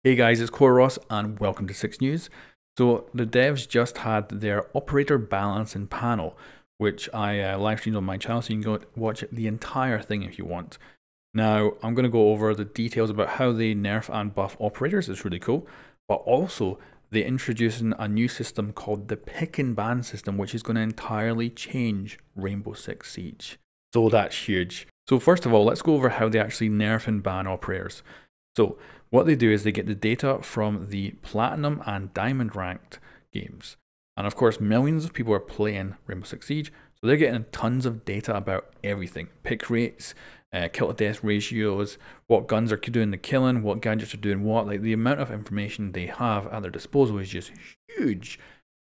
Hey guys, it's coreross and welcome to 6 News. So the devs just had their operator balancing panel, which I live streamed on my channel, so you can go watch the entire thing if you want. Now, I'm going to go over the details about how they nerf and buff operators. It's really cool. But also, they're introducing a new system called the pick and ban system, which is going to entirely change Rainbow Six Siege. So that's huge. So first of all, let's go over how they actually nerf and ban operators. So what they do is they get the data from the platinum and diamond ranked games. And of course, millions of people are playing Rainbow Six Siege, so they're getting tons of data about everything. Pick rates, kill to death ratios, what guns are doing the killing, what gadgets are doing what. Like, the amount of information they have at their disposal is just huge.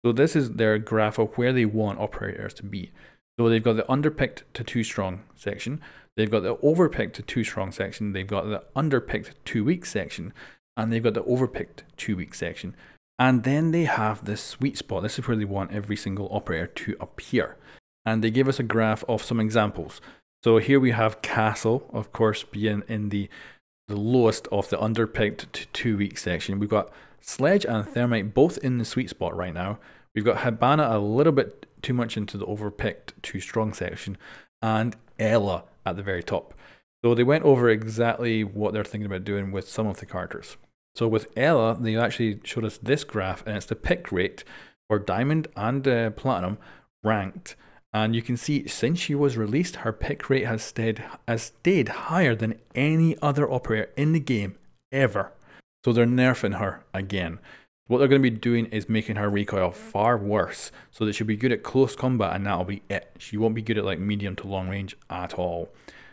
So this is their graph of where they want operators to be. So they've got the underpicked to 2 strong section, they've got the overpicked to 2 strong section, they've got the underpicked 2 weak section, and they've got the overpicked 2 weak section. And then they have this sweet spot. This is where they want every single operator to appear. And they give us a graph of some examples. So here we have Castle, of course, being in the lowest of the underpicked to 2 weak section. We've got Sledge and Thermite both in the sweet spot right now. We've got Hibana a little bit too much into the overpicked 2 strong section, and Ella at the very top. So they went over exactly what they're thinking about doing with some of the characters. So with Ella, they actually showed us this graph, and it's the pick rate for Diamond and Platinum ranked. And you can see since she was released, her pick rate has stayed higher than any other operator in the game ever. So they're nerfing her again. What they're going to be doing is making her recoil far worse, so that she'll be good at close combat, and that'll be it. She won't be good at like medium to long range at all.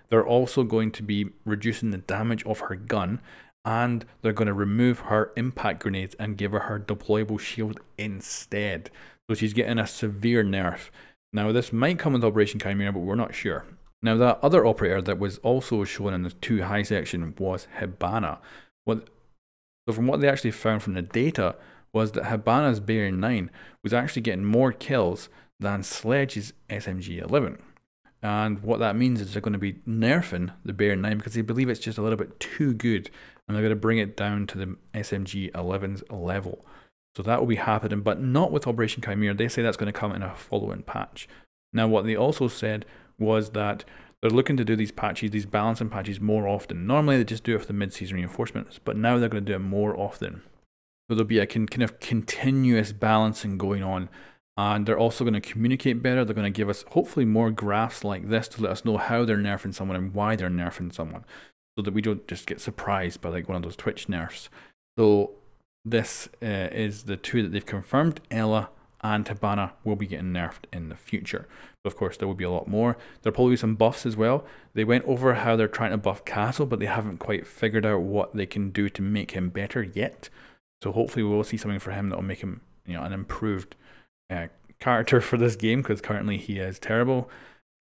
They're also going to be reducing the damage of her gun, and they're going to remove her impact grenades and give her deployable shield instead. So she's getting a severe nerf. Now this might come with Operation Chimera, but we're not sure. Now that other operator that was also shown in the 2 high section was Hibana. So from what they actually found from the data was that Hibana's Baron 9 was actually getting more kills than Sledge's SMG-11. And what that means is they're going to be nerfing the Baron 9 because they believe it's just a little bit too good, and they're going to bring it down to the SMG-11's level. So that will be happening, but not with Operation Chimera. They say that's going to come in a following patch. Now what they also said was that they're looking to do these patches, these balancing patches, more often. Normally they just do it for the mid-season reinforcements, but now they're going to do it more often. So there'll be a kind of continuous balancing going on, and they're also going to communicate better. They're going to give us hopefully more graphs like this to let us know how they're nerfing someone and why they're nerfing someone, so that we don't just get surprised by like one of those Twitch nerfs. So this is the 2 that they've confirmed. Ella and Hibana will be getting nerfed in the future. But of course, there will be a lot more. There'll probably be some buffs as well. They went over how they're trying to buff Castle, but they haven't quite figured out what they can do to make him better yet. So hopefully we'll see something for him that will make him, you know, an improved character for this game, because currently he is terrible.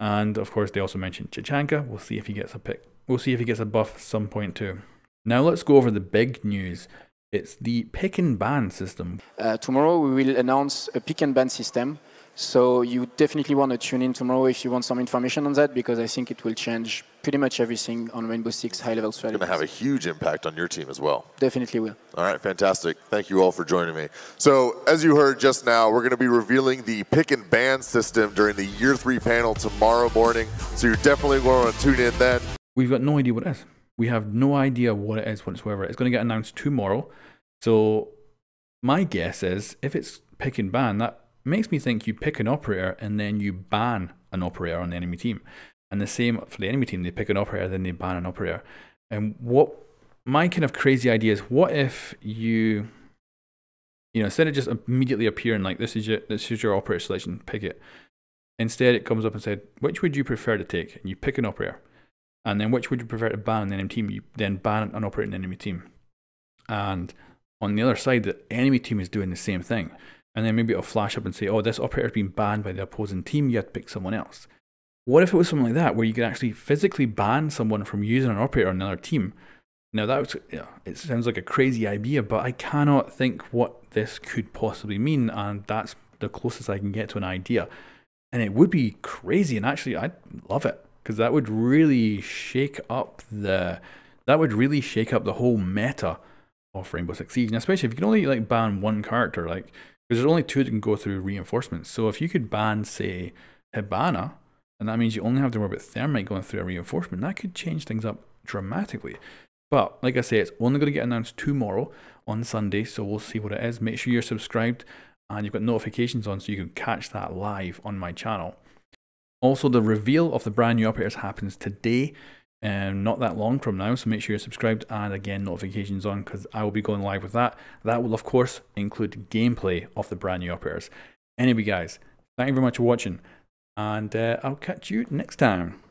And of course, they also mentioned Chichanka. We'll see if he gets a pick. We'll see if he gets a buff at some point too. Now let's go over the big news. It's the pick and ban system. Tomorrow we will announce a pick and ban system. So you definitely want to tune in tomorrow if you want some information on that, because I think it will change pretty much everything on Rainbow Six high-level strategy. It's going to have a huge impact on your team as well. Definitely will. All right, fantastic. Thank you all for joining me. So as you heard just now, we're going to be revealing the pick and ban system during the Year 3 panel tomorrow morning. So you're definitely going to tune in then. We've got no idea what it is. We have no idea what it is whatsoever. It's going to get announced tomorrow. So my guess is if it's pick and ban, that makes me think you pick an operator and then you ban an operator on the enemy team. And the same for the enemy team, they pick an operator, then they ban an operator. And what my kind of crazy idea is, what if you know, instead of just immediately appearing like this is your operator selection, pick it. Instead it comes up and said, which would you prefer to take? And you pick an operator. And then which would you prefer to ban on the enemy team? You then ban an operator on the enemy team. And on the other side, the enemy team is doing the same thing. And then maybe it'll flash up and say, oh, this operator has been banned by the opposing team, you have to pick someone else. What if it was something like that, where you could actually physically ban someone from using an operator on another team? Now that was, it sounds like a crazy idea, but I cannot think what this could possibly mean, and that's the closest I can get to an idea. And it would be crazy, and actually I'd love it, because that would really shake up the whole meta of Rainbow Six Siege, and especially if you can only like ban one character, like because there's only two that can go through reinforcements. So if you could ban, say, Hibana, and that means you only have to worry about Thermite going through a reinforcement, that could change things up dramatically. But like I say, it's only going to get announced tomorrow on Sunday, so we'll see what it is. Make sure you're subscribed and you've got notifications on so you can catch that live on my channel. Also, the reveal of the brand new operators happens today, and not that long from now, so make sure you're subscribed and again notifications on, because I will be going live with that. That will of course include gameplay of the brand new operators. Anyway guys, thank you very much for watching, and I'll catch you next time.